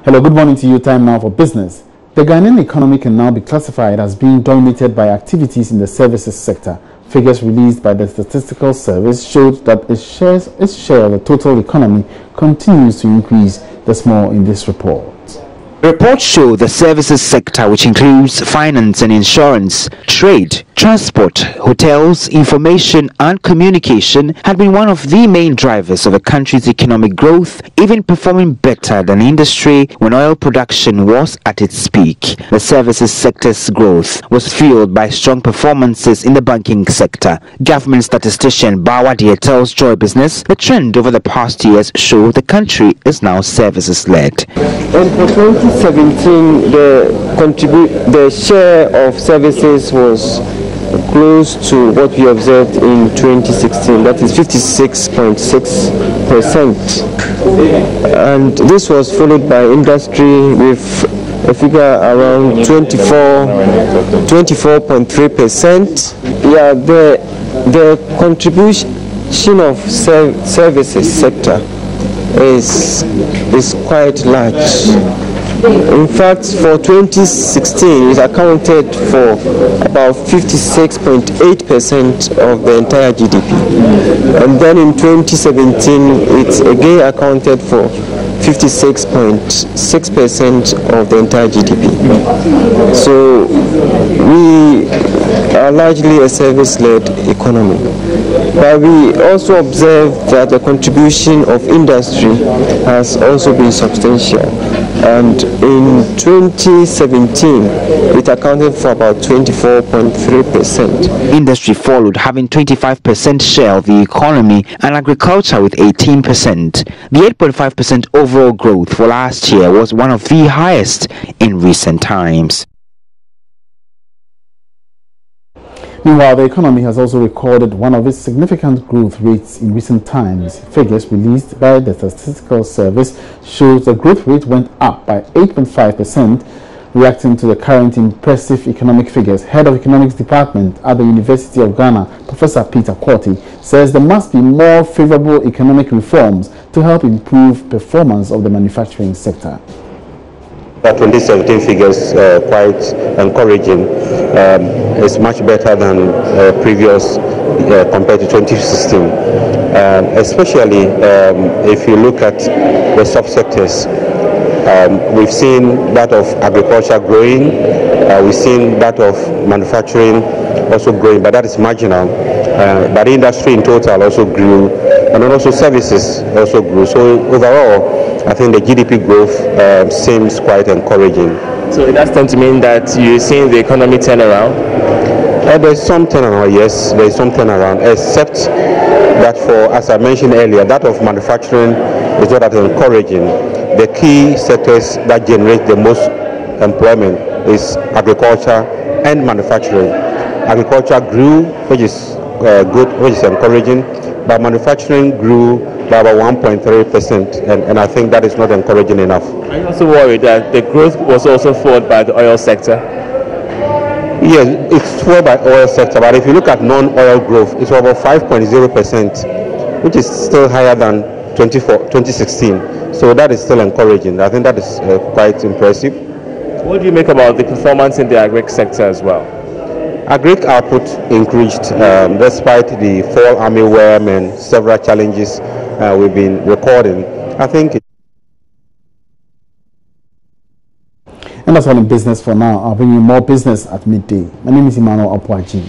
Hello, good morning to you. Time now for business. The Ghanaian economy can now be classified as being dominated by activities in the services sector. Figures released by the Statistical Service showed that its share of the total economy continues to increase. There's more in this report. Reports show the services sector, which includes finance and insurance, trade, transport, hotels, information and communication, had been one of the main drivers of the country's economic growth, even performing better than industry when oil production was at its peak. The services sector's growth was fueled by strong performances in the banking sector. Government statistician Bawadia tells Joy Business the trend over the past years show the country is now services-led. And for 2017, the share of services was close to what we observed in 2016, that is 56.6%. And this was followed by industry with a figure around 24.3%. Yeah, the contribution of services sector is quite large. In fact, for 2016, it accounted for about 56.8% of the entire GDP. And then in 2017, it again accounted for 56.6% of the entire GDP. So we are largely a service-led economy. But we also observe that the contribution of industry has also been substantial. And in 2017, it accounted for about 24.3%. Industry followed, having 25% share of the economy, and agriculture with 18%. The 8.5% overall growth for last year was one of the highest in recent times. Meanwhile, the economy has also recorded one of its significant growth rates in recent times. Figures released by the Statistical Service shows the growth rate went up by 8.5%. Reacting to the current impressive economic figures, Head of Economics Department at the University of Ghana, Professor Peter Quarty, says there must be more favorable economic reforms to help improve performance of the manufacturing sector. The 2017 figures quite encouraging. It's much better than previous compared to 2016. Especially if you look at the subsectors, we've seen that of agriculture growing, we've seen that of manufacturing also growing, but that is marginal. But the industry in total also grew, and then also services also grew. So overall, I think the GDP growth seems quite encouraging. So it does tend to mean that you're seeing the economy turn around? There's some turnaround, yes, there's some turnaround, except that for, as I mentioned earlier, that of manufacturing is not that encouraging. The key sectors that generate the most employment is agriculture and manufacturing. Agriculture grew, which is good, which is encouraging, but manufacturing grew by about 1.3%, and I think that is not encouraging enough. Are you also worried that the growth was also fueled by the oil sector? Yes, it's fueled by oil sector, but if you look at non-oil growth, it's about 5.0%, which is still higher than 2016. So that is still encouraging. I think that is quite impressive. What do you make about the performance in the agri sector as well? Agri output increased despite the fall armyworm and several challenges we've been recording. I think. And that's all in business for now. I'll bring you more business at midday. My name is Emmanuel Apwaji.